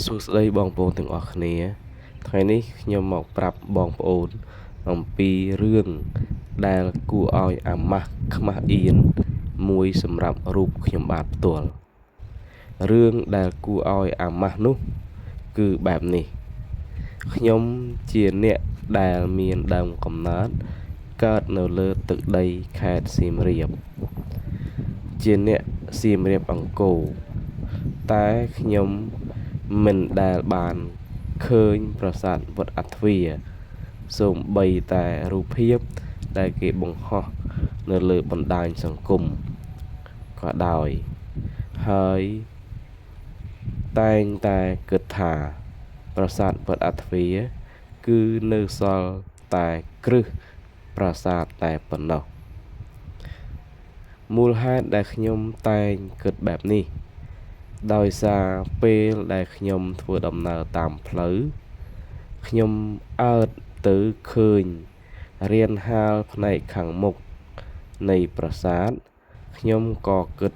សួស្តីបងប្អូនទាំងអស់គ្នាថ្ងៃនេះខ្ញុំមកប្រាប់បងប្អូនអំពីរឿងដែលគួរឲ្យអាម៉ាស់ខ្មាស់អៀនមួយសម្រាប់រូបខ្ញុំបាទផ្ទាល់រឿងដែលគួរឲ្យអាម៉ាស់នោះគឺបែបនេះខ្ញុំជាអ្នកដែលមានដើមកំណើតកើតនៅលើទឹកដីខេត្តសៀមរាបជាអ្នកសៀមរាបអង្គរតែខ្ញុំមិនដែលបានឃើញប្រាសាទវត្តអាទ្វារសូម្បីតែរូបភាពដែលគេបង្ហោះនៅលើបណ្ដាញសង្គមក៏ដោយហើយតែងតែគិតថាប្រាសាទវត្តអាទ្វារគឺនៅសល់តែគ្រឹះប្រាសាទតែប៉ុណ្ណោះមូលហេតុដែលខ្ញុំតែងគិតបែបនេះដោយសារពេលដែលខ្ញុំធ្វើដំណើរតាមផ្លូវខ្ញុំអើតទៅឃើញរានហាលផ្នែកខាងមុខនៃប្រាសាទខ្ញុំក៏គិត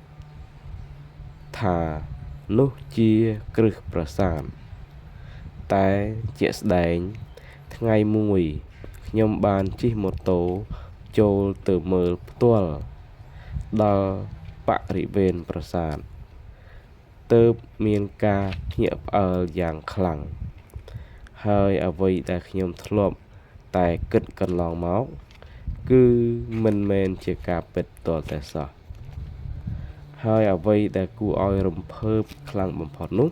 ថានោះជាគ្រឹះប្រាសាទតែជាក់ស្ដែងថ្ងៃមួយខ្ញុំបានជិះម៉ូតូចូលទៅមើលផ្ទាល់ដល់បរិវេណប្រាសាទទើបមានការភ្ញាក់ផ្អើលយ៉ាងខ្លាំងហើយអ្វីដែលខ្ញុំធ្លាប់តែគិតកន្លងមកគឺមិនមែនជាការពិតទាល់តែសោះហើយអ្វីដែលគួរឲ្យរំភើបខ្លាំងបំផុតនោះ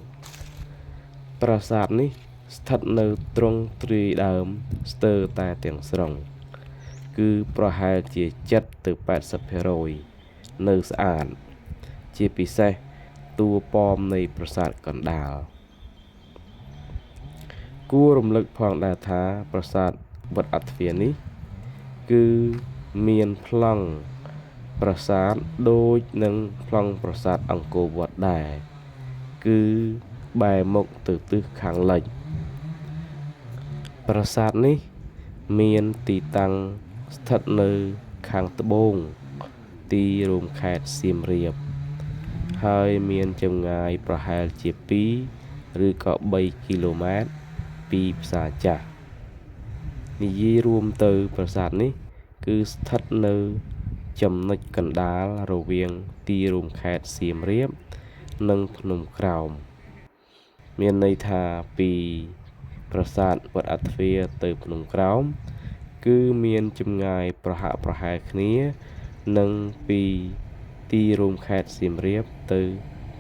ប្រាសាទនេះស្ថិតនៅទ្រង់ទ្រាយដើមស្ទើរតែទាំងស្រុងគឺប្រហែលជា7 ទៅ 80% នៅស្អាតជាពិសេសតួប៉មនៃប្រាសាទកណ្ដាលគួររំលឹកផងដែរថាប្រាសាទវត្តអាទ្វារនេះគឺមានប្លង់ប្រាសាទដូចនឹងប្លង់ប្រាសាទអង្គរវត្តដែរគឺបែរមុខទៅទិសខាងលិចប្រាសាទនេះមានទីតាំងស្ថិតនៅខាងត្បូងទីរួមខេត្តសៀមរាបហើយមានចម្ងាយប្រហែលជា2 ឬក៏3 គីឡូម៉ែត្រពីផ្សារចាស់និយាយរួមទៅប្រាសាទនេះគឺស្ថិតនៅចំណុចកណ្ដាលរវាងទីរួមខេត្តសៀមរាបនិងភ្នំក្រោមមានន័យថាពីប្រាសាទវត្តអាទ្វារទៅភ្នំក្រោមគឺមានចម្ងាយប្រហាក់ប្រហែលគ្នានឹងពីទីរួមខេត្តសៀមរាបទៅ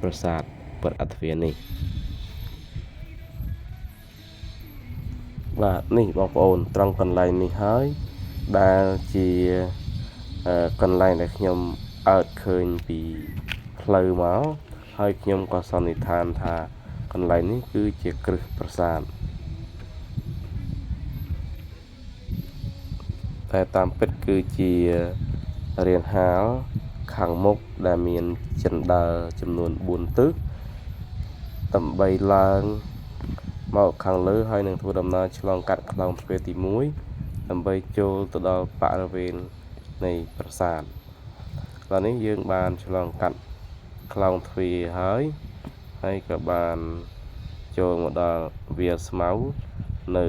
ប្រាសាទវត្តអាទ្វារនេះបាទនេះបងប្អូនត្រង់កន្លែងនេះហើយដែលជាកន្លែងដែលខ្ញុំអើតឃើញពីផ្លូវមកហើយខ្ញុំក៏សន្និដ្ឋានថាកន្លែងនេះគឺជាគ្រឹះប្រាសាទតែតាមពិតគឺជារានហាលខាងមុខដែលមានជណ្ដើរចំនួន4 ទិសដើម្បីឡើងមកខាងលើហើយនឹងធ្វើដំណើរឆ្លងកាត់ខ្លោងទ្វារទី1ដើម្បីចូលទៅដល់បរិវេណនៃប្រាសាទឥឡូវនេះយើងបានឆ្លងកាត់ខ្លោងទ្វារហើយក៏បានចូលមកដល់វាលស្មៅនៅ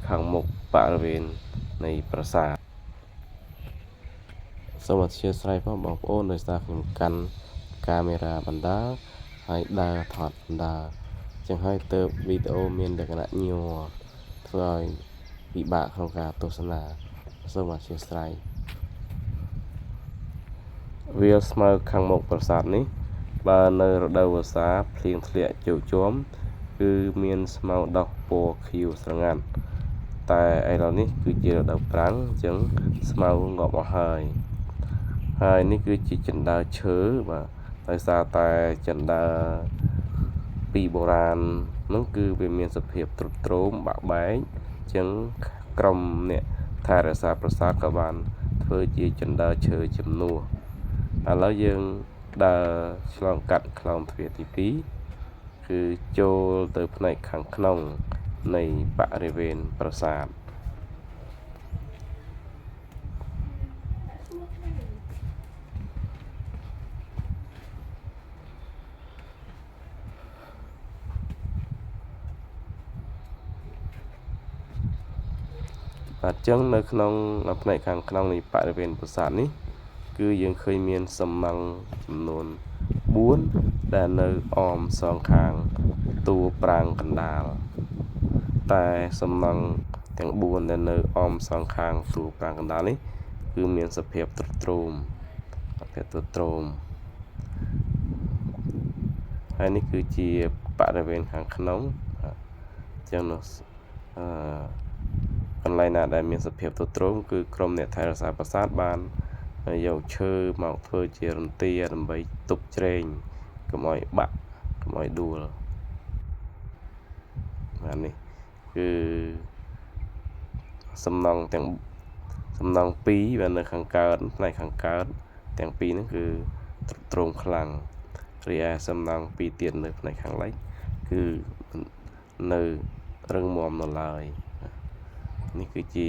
ខាងមុខបរិវេណនៃប្រាសាទសូមអធិស្ឋានបងប្អូនដោយសារខ្ញុំកាន់កាមេរ៉ាបណ្ដាហើយដើរថតបណ្ដាចឹងហើយទៅវីដេអូមានលក្ខណៈញ័រធ្វើឲ្យពិបាកក្នុងការទស្សនាសូមអធិស្ឋានវាលស្មៅខាងមុខប្រាសាទនេះបើនៅរដូវវស្សាភ្លៀងធ្លាក់ជោកជាំគឺមានស្មៅដុះពណ៌ខៀវស្រងាត់តែឥឡូវនេះគឺជារដូវប្រាំងអញ្ចឹងស្មៅងាប់អស់ហើយនេះគឺជាជណ្ដើរឈើបាទដោយសារតែជណ្ដើរពីបុរាណនោះគឺវាមានសភាពទ្រុឌទ្រោមបាក់បែកអញ្ចឹងក្រុមអ្នកថែរក្សាប្រាសាទក៏បានធ្វើជាជណ្ដើរឈើជំនួសឥឡូវយើងដើរឆ្លងកាត់ខ្លោងទ្វារទី2គឺចូលទៅផ្នែកខាងក្នុងនៃបរិវេណប្រាសាទ បាទចឹងនៅក្នុងផ្នែកខាងក្នុងនៃបរិវេណប្រាសាទនេះគឺយើងឃើញមានសំណង់ចំនួន4ដែលនៅអមសងខាងតួប្រាង្គកណ្ដាលតែសំណង់ទាំង4ដែលនៅអមសងខាងតួប្រាង្គកណ្ដាលនេះគឺមានសភាពទ្រុឌទ្រោមហើយនេះគឺជាបរិវេណខាងក្នុងចឹងនោះកន្លែងណាដែលមានសភាពទ្រុឌទ្រោមគឺក្រុមអ្នកថែរក្សាប្រាសាទបានយកឈើមកធ្វើជារន្ទាដើម្បីទប់ជ្រែងកុំឲ្យបាក់កុំឲ្យដួលបាទនេះគឺសំណង់2បាទនៅខាងកើតផ្នែកខាងកើតទាំងពីរហ្នឹងគឺទ្រុឌទ្រោមខ្លាំងរីឯសំណង់2ទៀតនៅផ្នែកខាងលិចគឺនៅរឹងមាំនៅឡើយនេះគឺជា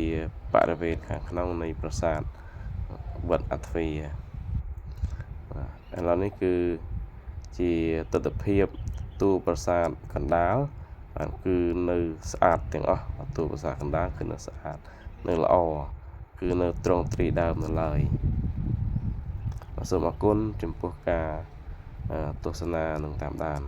បរិវេណខាងក្នុងនៃប្រាសាទវត្តអធ្វាបាទឥឡូវនេះគឺជាទស្សនភាពតួប្រាសាទកណ្ដាលបាទគឺនៅស្អាតទាំងអស់តួប្រាសាទកណ្ដាលគឺនៅស្អាតនៅល្អគឺនៅត្រង់ទ្រីដើមនៅឡើយសូមអរគុណចំពោះការទស្សនានិងតាមដាន